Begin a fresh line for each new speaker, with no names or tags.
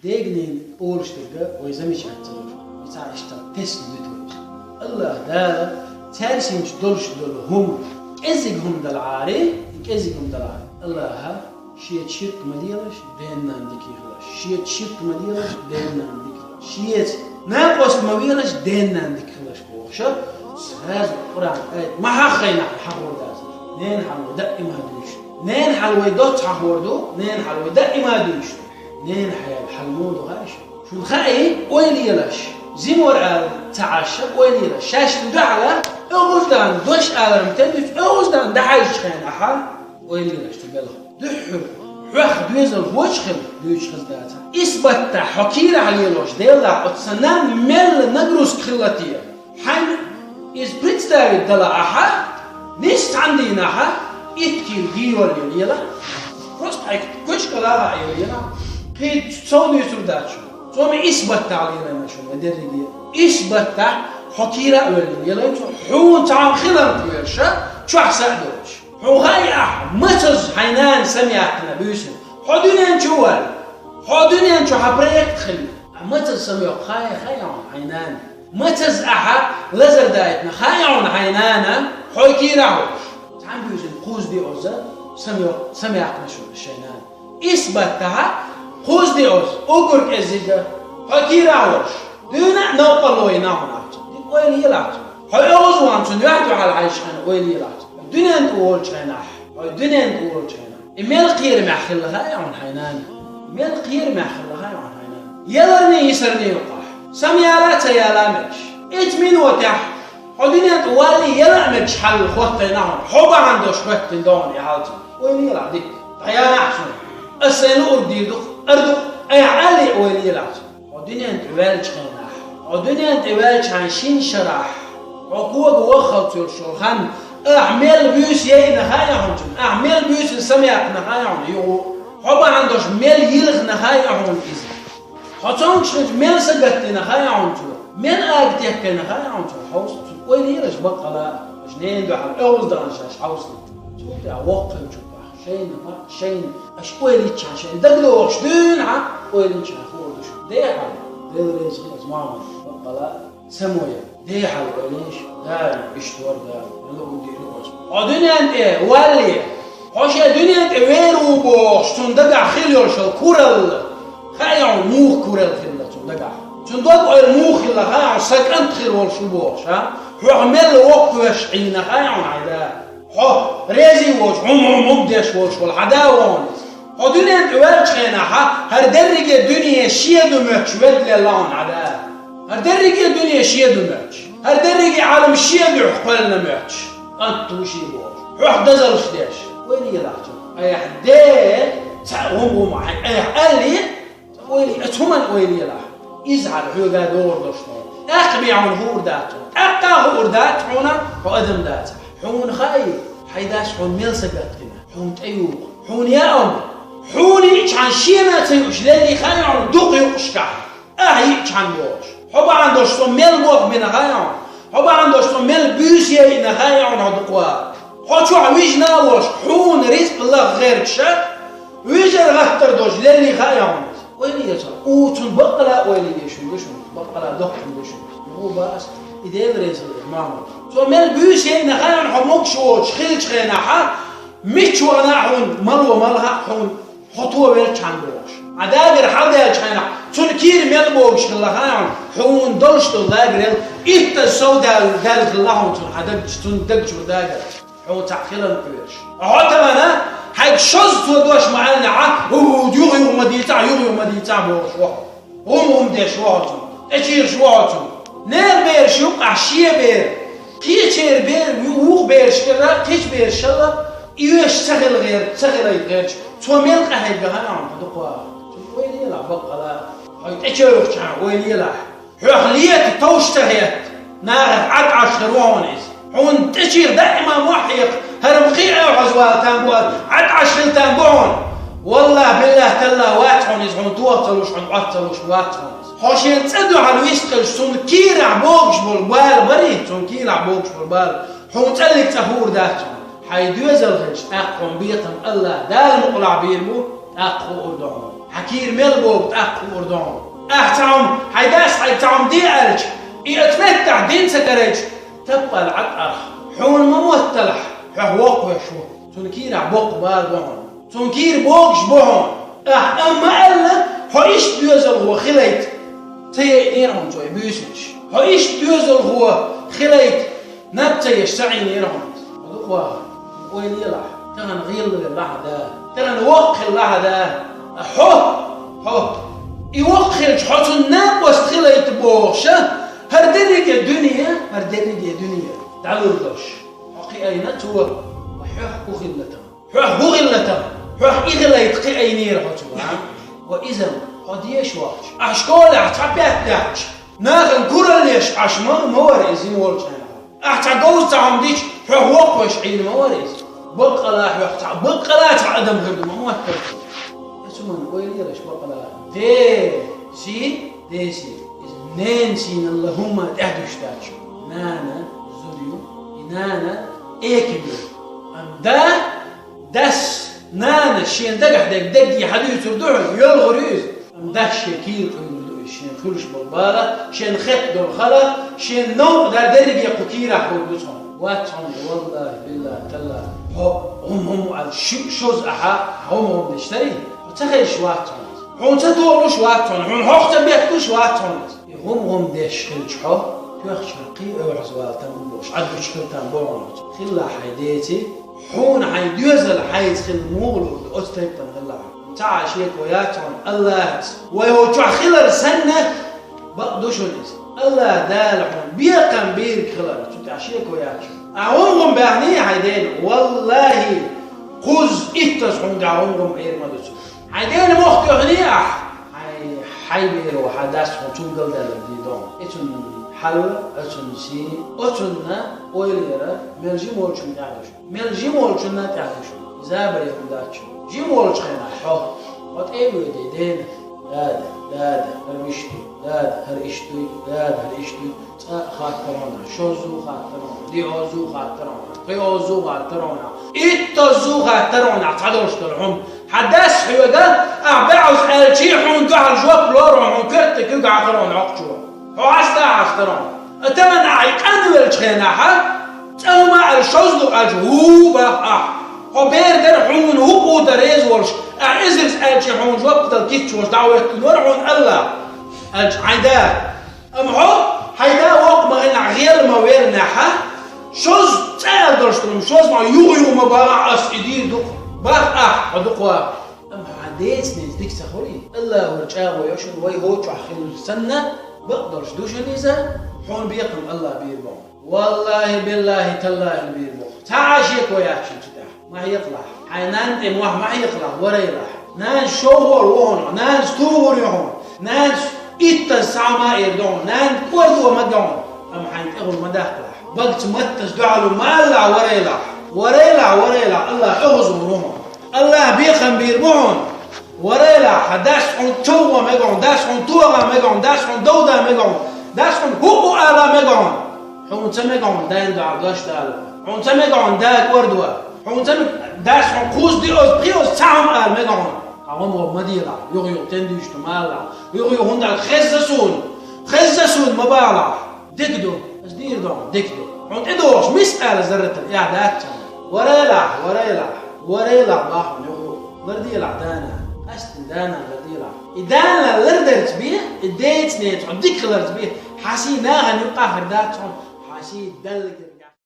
Degnin oruçlarga oyzam içerttiler. Mesela işte teslim ediyoruz. Allah da tersinç doluşdurlu hum. Ezik hum dal ari, ezik hum dal ari. Allah'a şiyet şirk madiyalar, beğenden dikiyorlar. Şiyet şirk madiyalar, beğenden dikiyorlar. Şiyet ne kosmaviyalar, beğenden dikiyorlar. Boşa. Söz Kur'an ayet. Mahakayna hahordaz. Nen halve daima düştü. Nen halve dot hahordu. Nen halve daima düştü. نين حياة حلمود وغاش شو الخائي وين يلاش زين ورقة تعشى وين يلاش شاش دعلة أوزدان دوش آلرم تدش أوزدان دحيش خان أحا وين يلاش تبله دحر رخ دوزل وشخل دوشخل داتا إثبت حكيرة على يلاش ديلا أتصنام مل نجروس خلاتية حين إز بريتستاوي دلا أحا نست عندي نحا إتكير جيول يلا روست هيك كوش كلاها يلا هي تصوني سوداتشو صومي إثبت علينا ماشون مدرجية إثبت حكيرة أولين يلا يمشوا حون تعام خلال تيرشة شو أحسن دوش حو غاي متز حينان سميعتنا بيوسن حدونين جوال حدونين شو حبريك خل متز سميع خايعون حينان متز لزر دايتنا خايعون حينانا حكيرة تعام بيوسن خوز دي أوزا سميعتنا شو الشينان إثبتها خوز دي أوز أقول كذا حكي راوش دونا نوقلوي ناون عطو دي وين يلعطو هاي أوز وانتون يحدو على العيش أنا وين يلعطو دونا نقول شيناح هاي دونا نقول شيناح إميل قير مع خلها يعون حينان إميل قير مع خلها يعون حينان يلرني يسرني يقح سميالات يلامش إتمين وتح هدونا تولي يلامش حل خوتي ناون حبا عندوش خوتي دون يحالتو وين يلعب ديك حيانا أحسن السنة أرديدو أردو أي علي أولي لعطو الدنيا أنت والج خيناح الدنيا أنت والج عن شين شرح عقوق وخلط يرشوخان أعمل بيوس يأينا هاي عمتون أعمل بيوس سميعتنا هاي عم يغو حبا عندوش ميل يلغنا هاي عم إذا حطونش ميل سقتنا هاي عمتون ميل أقتيكنا هاي عمتون حوصل وين يرش بقلا جنين دو حال أول درنشاش حوصل شوف يا وقل شوف شين أشوالي تشاشين دقلوش دونها وين تشافوردش ديحال ديريز خلاص ماما بقلا سمويا ديحال وينش دار اشتور دار لو ديروش الدنيا انت والي خوش الدنيا انت ويرو بوش تندقع خيلوش الكورل خايعو موخ كورل خيلا تندقع تندقع الموخ اللي خايعو سكنت خير والشو بوش ها عمل وقت وشعينا خايعو عيدا ريزي وش مبدش وش والحداوان دنيا تولج خيناها هر درجة دنيا شيء دمج ودل لان على هر درجة دنيا شيء دمج هر درجة عالم شيء بيحقلنا مج أنت وشي بوش روح دزل شداش وين يلعتو أي حدا تعوم معي أي حالي وين أتهمن وين يلعب يزعل هو قاعد دور دشنا أقبي عن هور داتو أقا هور دات هنا وأدم دات حون خايف حيداش حون ميل سقطنا حون تأيوق حون يا أم حون يش عن شيء تيوش للي خايف عن دق يقشكع يش عن بوش حب عندوش صم ميل موق من خايف حب عندوش صم ميل بيوسيا إن خايف عن هدقوا حد شو عويج ناوش حون رزق الله غير شك ويجر غتر دوش للي خايف عن وين يجر وتن بقلا وين يشون بقلا دق يشون هو بس إذا بريز المعمر تو مل بيوس هنا خلنا نحمق شوش خيل خينا ح مش وانا حون ملو ملها حون خطوة بيرش عن بوش عداقر حدا خينا تنكير مل بوش خلا خينا حون دلش دلاقر إنت السوداء دال خلاهم تن حدق تندق شو داقر حون تعخيلا بيرش هذا أنا هاي شوز تودوش معنا هو يوغي ومديتا بوش هم ديش واحد أشير شواتو نير بير شوق عشية بير كيشير بير يوغ بير شكرا كيش بير شلا يوش تغل غير توميل قهي بها نعم هدقوا وين يلعب بقلا هاي تشوف شان وين يلعب حليت توش تهيت ناغف عد عشر وانيز حون تشير دائما محيق هرم قيعة وعزوال تنبوال عد عشر تنبوعون والله بالله تلا واتحون يزحون توطلوش عن عطلوش واتحون حاشين تصدوا على ويستقل شون كيرع بوكش بالبال مريض شون كيرع بوكش بالبال حون تقلك تهور داتهم حيدوز الغش أقوم بيتم الله دال مقلع بيرمو أقو أردعون حكير ملبوك تأخ وردون أحتعم حيداس حيتعم دي ألج يتفتح دين سكرج تبقى العطر حون مموتلح حوق وشو تنكير عبوق بالبون تنكير بوكش بون أما ألا حيش بيوزل هو خليت تيرهم جوي بيوسنش حيش بيوزل هو خليت نبتيش سعي نيرهم هذوك وين يلح تغن غيل الله ده تغن وقل الله ده حو يوقل حط الناب واستخليت بوخشة هردنك الدنيا تعالوا ردش حقي أين توا وحوح بغلتهم حوح إغليت قي أينير حطوا وإذا قديش وقت أشكال أحتبت داش ناخن كورليش أشما مواريزين والشنا أحتجوز تعمديش حوح وقوش عين مواريز بقلا تعدم غير ما تكفي اسمه وين يرش بقلا ديسي نانسين اللهم تحدشتاش نانا زوديو نانا اكبر ام داس نانا شين دق حديث يردوه يلغريز ام داش شكيل شين خلش بالبالة شين خط دور خلا شين نوع دا درج يقكيرا حدوثهم واتهم والله بالله تلا هم على شوز هم نشتري وتخيل شواتهم هم تدوروا شواتهم هم هوخت بيحكوا شواتهم هم ديش خلشحو تيخ شرقي او عزوالتهم بوش عدو شكلتهم بوعنوت خلا حيديتي حون حيديوزل حيز خل مولود أستيبتن خلا تعا شيك وياتهم الله ويهو خلر سنة بقدوشو نيس الله دالحون بيقن بير خلر تعا شيك وياتهم أعوهم بأغنية حيدين والله قوز إتسحون دعوهم بير مدوسو حيدين مخت أغنية حي بير وحداسهم تنقل دالك ديدون إتن حل أتن سي أتننا ويليرا ملجي مولشن تعدوش زابر يهم داتشو جي مولش خينا حو وات ايبو يدين لادا هرشتو خاطرنا شوزو خاطرنا ديوزو خاطرنا قيوزو خاطرنا إتزو خاطرنا تعدوش تلعم حداس حيوغا أعبعوز ألشيحون قاع الجواب لورون كرتك يقع خرون عقشو هو عسترون أتمنى عيقان والشخيناحا تأوما الشوزلو أجهوبا هو بيردر حون هو دريز ورش أعزز ألشيحون جواب تلكيتش ورش دعوة نورعون الله عيدا أمحو حيدا وق ما إن غير ما ويرناحا شوز تأل درشتلم شوز ما يغيو مبارع أس إدير دوق باق هدوقوا أمحو عديت نيزديك سخوري الله ورجاء ويوشن ويهوش وحخيل سنة بقدرش دوشن إذا حون بيقم الله بيربون والله بالله تالله بيربون تعاشيك وياكشن تداح ما يطلع حينان تموح ما يطلع وريراح نان شوهر وون نان ستوهر يهون نان إتا سعما يردون نان كوردو مدون أم حين تغل مداخلح بقت متس دعالو ما الله وريلا الله اغزو روما الله بيخم بيربون وريلا داس عن توغا ميغون داس عن توغا ميغون داس عن دودا ميغون داس عن هوكو آلا ميغون حون تميغون داين دعا قاش دالو حون تميغون دا كوردوا حون داس عن خوز دي أوز بريوز سعم آل ميغون عوامو مديلا يغيو تندوش تمالا يغيو هندا خزسون مبالا دكدو اش دير دون دكدو حون ادوش مسألة زرتل اعداد وريلا باحون يغيو لرديلا دانا دانا لرديلا إدانا لردرت بيه إديت نيت عندك لردت بيه حاسي ناغن يقهر داتهم حاسي دلق